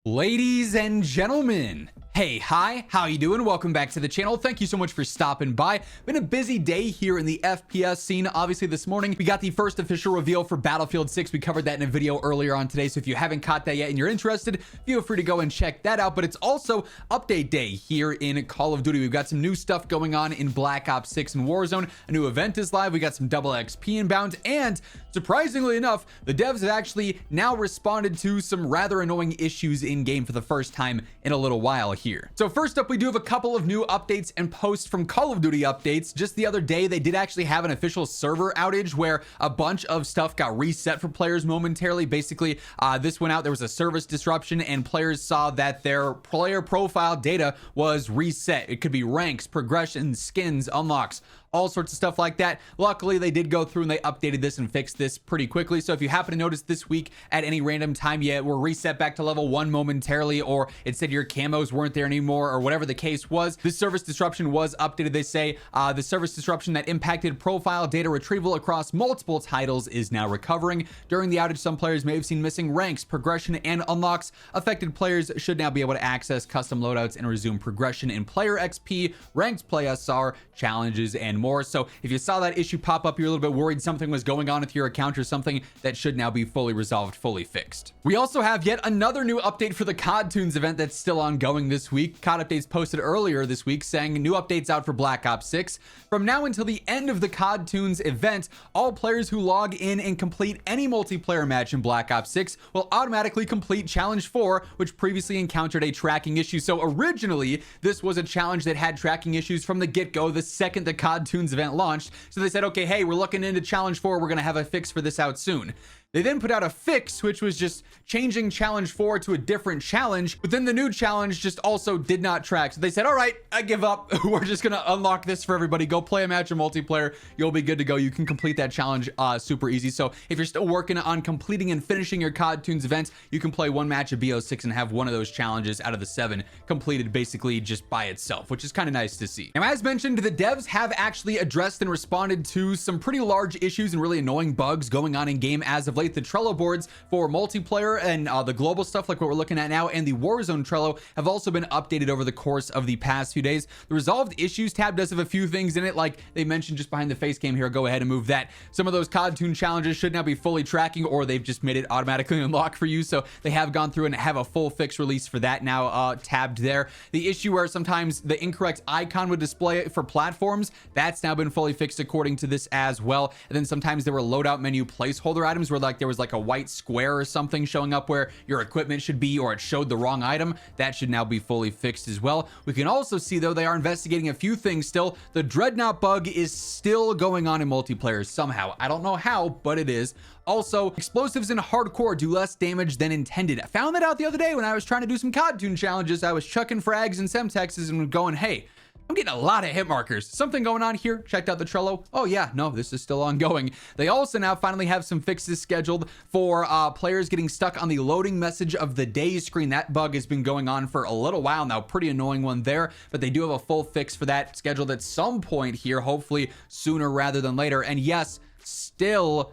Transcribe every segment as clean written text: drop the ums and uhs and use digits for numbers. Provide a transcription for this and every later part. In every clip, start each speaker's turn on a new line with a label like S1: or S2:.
S1: Ladies and gentlemen, hey, hi, how you doing? Welcome back to the channel. Thank you so much for stopping by. Been a busy day here in the FPS scene. Obviously this morning we got the first official reveal for Battlefield 6. We covered that in a video earlier on today, so if you haven't caught that yet and you're interested, feel free to go and check that out. But it's also update day here in Call of Duty. We've got some new stuff going on in Black Ops 6 and Warzone. A new event is live. We got some double XP inbound, and surprisingly enough, the devs have actually now responded to some rather annoying issues in game for the first time in a little while here. So first up, we do have a couple of new updates and posts from Call of Duty updates. Just the other day, they did actually have an official server outage where a bunch of stuff got reset for players momentarily. Basically, this went out, there was a service disruption, and players saw that their player profile data was reset. It could be ranks, progression, skins, unlocks, all sorts of stuff like that. Luckily, they did go through and they updated this and fixed this pretty quickly. So if you happen to notice this week at any random time, you were reset back to level 1 momentarily, or it said your camos weren't there anymore, or whatever the case was, this service disruption was updated. They say the service disruption that impacted profile data retrieval across multiple titles is now recovering. During the outage, some players may have seen missing ranks, progression, and unlocks. Affected players should now be able to access custom loadouts and resume progression in player XP, ranked play SR, challenges, and more. So if you saw that issue pop up, you're a little bit worried something was going on with your account or something, that should now be fully resolved, fully fixed. We also have yet another new update for the COD Tunes event that's still ongoing this week. COD Updates posted earlier this week saying new updates out for Black Ops 6. From now until the end of the COD Tunes event, all players who log in and complete any multiplayer match in Black Ops 6 will automatically complete Challenge 4, which previously encountered a tracking issue. So originally, this was a challenge that had tracking issues from the get-go the second the COD Tunes event launched. So they said, okay, hey, we're looking into Challenge 4. We're going to have a fix for this out soon. They then put out a fix, which was just changing Challenge 4 to a different challenge, but then the new challenge just also did not track. So they said, all right, I give up. We're just going to unlock this for everybody. Go play a match of multiplayer. You'll be good to go. You can complete that challenge super easy. So if you're still working on completing and finishing your COD Tunes events, you can play one match of BO6 and have one of those challenges out of the 7 completed basically just by itself, which is kind of nice to see. Now, as mentioned, the devs have actually addressed and responded to some pretty large issues and really annoying bugs going on in game as of late. The Trello boards for multiplayer and the global stuff like what we're looking at now, and the Warzone Trello have also been updated over the course of the past few days. The resolved issues tab does have a few things in it, like they mentioned just behind the face cam here. Go ahead and move that. Some of those COD Tune challenges should now be fully tracking, or they've just made it automatically unlock for you. So they have gone through and have a full fix release for that now tabbed there. The issue where sometimes the incorrect icon would display for platforms, that's now been fully fixed according to this as well. And then sometimes there were loadout menu placeholder items where like there was like a white square or something showing up where your equipment should be, or it showed the wrong item. That should now be fully fixed as well. We can also see though they are investigating a few things still. The Dreadnought bug is still going on in multiplayer somehow. I don't know how, but it is. Also, explosives in hardcore do less damage than intended. I found that out the other day when I was trying to do some COD Tune challenges. I was chucking frags and semtexes and going, hey, I'm getting a lot of hit markers. Something going on here. Checked out the Trello. Oh yeah, no, this is still ongoing. They also now finally have some fixes scheduled for players getting stuck on the loading message of the day screen. That bug has been going on for a little while now. Pretty annoying one there, but they do have a full fix for that scheduled at some point here, hopefully sooner rather than later. And yes, still,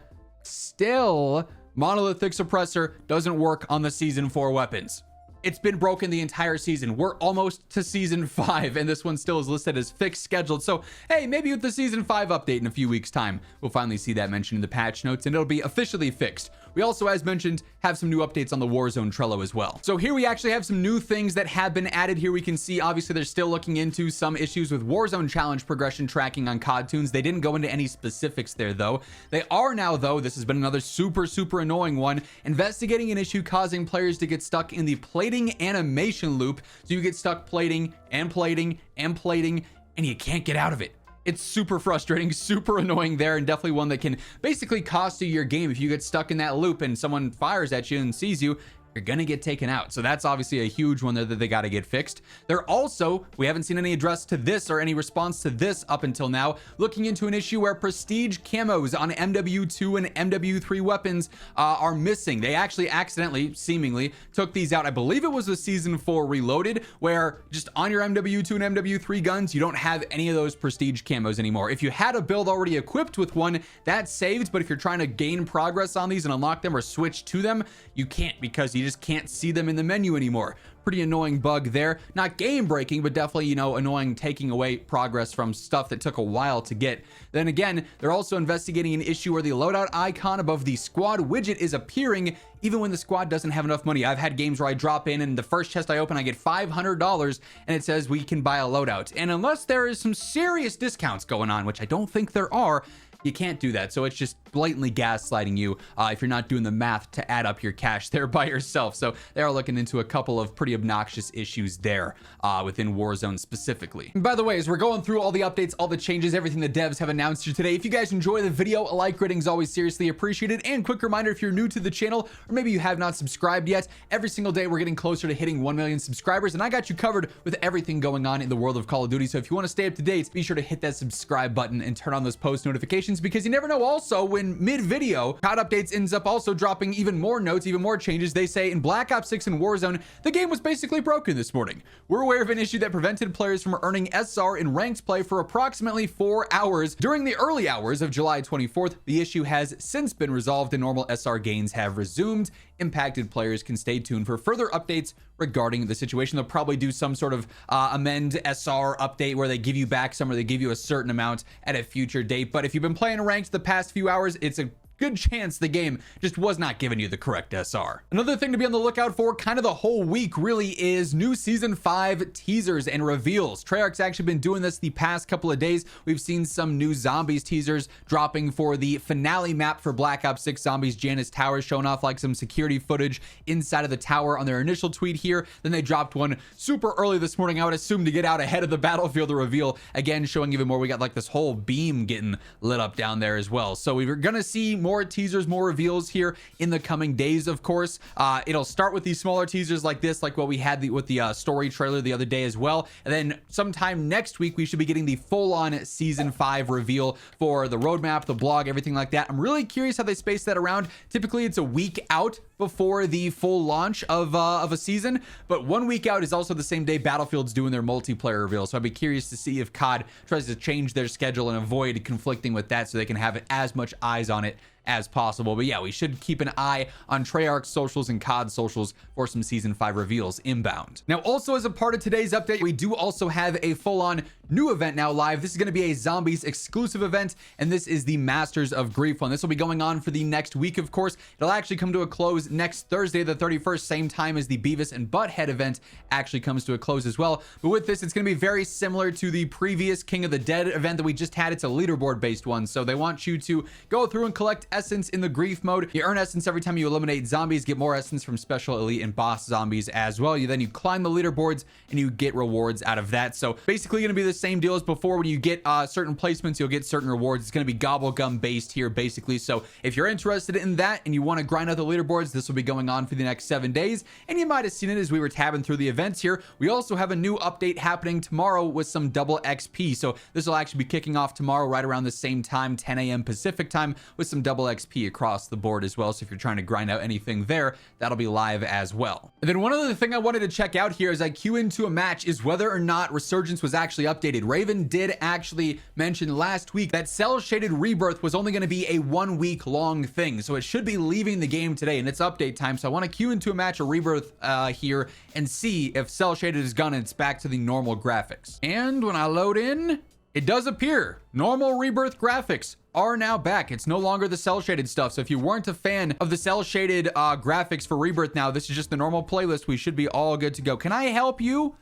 S1: monolithic suppressor doesn't work on the Season 4 weapons. It's been broken the entire season. We're almost to Season 5, and this one still is listed as fixed scheduled. So, hey, maybe with the Season 5 update in a few weeks' time, we'll finally see that mentioned in the patch notes, and it'll be officially fixed. We also, as mentioned, have some new updates on the Warzone Trello as well. So here we actually have some new things that have been added. Here we can see, obviously, they're still looking into some issues with Warzone challenge progression tracking on COD Tunes. They didn't go into any specifics there, though. They are now, though, this has been another super annoying one, investigating an issue causing players to get stuck in the plating animation loop. So you get stuck plating and plating and plating, and you can't get out of it. It's super frustrating, super annoying there, and definitely one that can basically cost you your game. If you get stuck in that loop and someone fires at you and sees you, you're gonna get taken out. So that's obviously a huge one there that they got to get fixed. They're also, we haven't seen any address to this or any response to this up until now, looking into an issue where prestige camos on MW2 and MW3 weapons are missing. They actually accidentally, seemingly, took these out. I believe it was a Season 4 Reloaded, where just on your MW2 and MW3 guns, you don't have any of those prestige camos anymore. If you had a build already equipped with one, that's saved, but if you're trying to gain progress on these and unlock them or switch to them, you can't, because you just can't see them in the menu anymore. Pretty annoying bug there. Not game breaking, but definitely, you know, annoying, taking away progress from stuff that took a while to get. Then again, they're also investigating an issue where the loadout icon above the squad widget is appearing even when the squad doesn't have enough money. I've had games where I drop in and the first chest I open, I get $500 and it says we can buy a loadout. And unless there is some serious discounts going on, which I don't think there are, you can't do that. So it's just blatantly gaslighting you if you're not doing the math to add up your cash there by yourself. So they are looking into a couple of pretty obnoxious issues there within Warzone specifically. And by the way, as we're going through all the updates, all the changes, everything the devs have announced here today, if you guys enjoy the video, a like rating is always seriously appreciated. And quick reminder, if you're new to the channel or maybe you have not subscribed yet, every single day we're getting closer to hitting 1 million subscribers, and I got you covered with everything going on in the world of Call of Duty. So if you want to stay up to date, be sure to hit that subscribe button and turn on those post notifications, because you never know also when mid-video COD updates ends up also dropping even more notes, even more changes. They say in Black Ops 6 and Warzone, the game was basically broken this morning. We're aware of an issue that prevented players from earning SR in ranked play for approximately 4 hours during the early hours of July 24th. The issue has since been resolved and normal SR gains have resumed. Impacted players can stay tuned for further updates regarding the situation. They'll probably do some sort of amend SR update where they give you back some, or they give you a certain amount at a future date. But if you've been playing ranked the past few hours, it's a good chance the game just was not giving you the correct SR. Another thing to be on the lookout for kind of the whole week really is new season 5 teasers and reveals. Treyarch's actually been doing this the past couple of days. We've seen some new zombies teasers dropping for the finale map for Black Ops 6 Zombies Janus Tower, showing off like some security footage inside of the tower on their initial tweet here. Then they dropped one super early this morning, I would assume to get out ahead of the Battlefield reveal, again showing even more. We got like this whole beam getting lit up down there as well. So we're gonna see more teasers, more reveals here in the coming days. Of course, it'll start with these smaller teasers like this, like what we had with the story trailer the other day as well. And then sometime next week, we should be getting the full-on season 5 reveal for the roadmap, the blog, everything like that. I'm really curious how they space that around. Typically, it's a week out before the full launch of a season, but 1 week out is also the same day Battlefield's doing their multiplayer reveal. So I'd be curious to see if COD tries to change their schedule and avoid conflicting with that, so they can have as much eyes on it as possible. But yeah, we should keep an eye on Treyarch's socials and COD socials for some season 5 reveals inbound. Now, also as a part of today's update, we do also have a full-on new event now live. This is going to be a Zombies exclusive event, and this is the Masters of Grief one. This will be going on for the next week, of course. It'll actually come to a close next Thursday, the 31st, same time as the Beavis and Butthead event actually comes to a close as well. But with this, it's going to be very similar to the previous King of the Dead event that we just had. It's a leaderboard based one, so they want you to go through and collect essence in the grief mode. You earn essence every time you eliminate zombies, get more essence from special, elite, and boss zombies as well. Then you climb the leaderboards and you get rewards out of that. So basically going to be the same deal as before. When you get certain placements, you'll get certain rewards. It's going to be gobblegum based here basically. So if you're interested in that and you want to grind out the leaderboards, this will be going on for the next 7 days. And you might have seen it as we were tabbing through the events here. We also have a new update happening tomorrow with some double XP. So this will actually be kicking off tomorrow right around the same time, 10 a.m. Pacific time, with some double XP across the board as well. So if you're trying to grind out anything there, that'll be live as well. And then one other thing I wanted to check out here as I queue into a match is whether or not Resurgence was actually updated. Raven did actually mention last week that Cel-Shaded Rebirth was only going to be a 1 week long thing. So it should be leaving the game today and it's update time. So I want to queue into a match of Rebirth here and see if Cel-Shaded is gone and it's back to the normal graphics. And when I load in, it does appear normal Rebirth graphics are now back. It's no longer the Cel-Shaded stuff. So if you weren't a fan of the Cel-Shaded graphics for Rebirth now, this is just the normal playlist. We should be all good to go. Can I help you?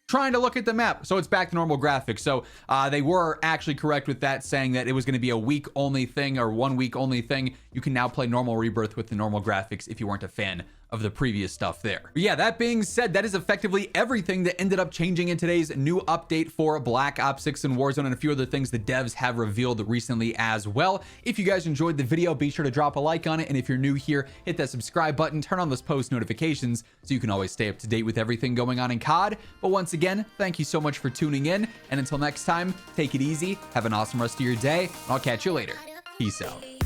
S1: Trying to look at the map. So it's back to normal graphics. So they were actually correct with that, saying that it was going to be a week only thing or 1 week only thing. You can now play normal Rebirth with the normal graphics if you weren't a fan of the previous stuff there. But yeah, that being said, that is effectively everything that ended up changing in today's new update for Black Ops 6 and Warzone, and a few other things the devs have revealed recently as well. If you guys enjoyed the video, be sure to drop a like on it, and if you're new here, hit that subscribe button, turn on those post notifications so you can always stay up to date with everything going on in COD. But once again, thank you so much for tuning in, and until next time, take it easy, have an awesome rest of your day, and I'll catch you later. Peace out.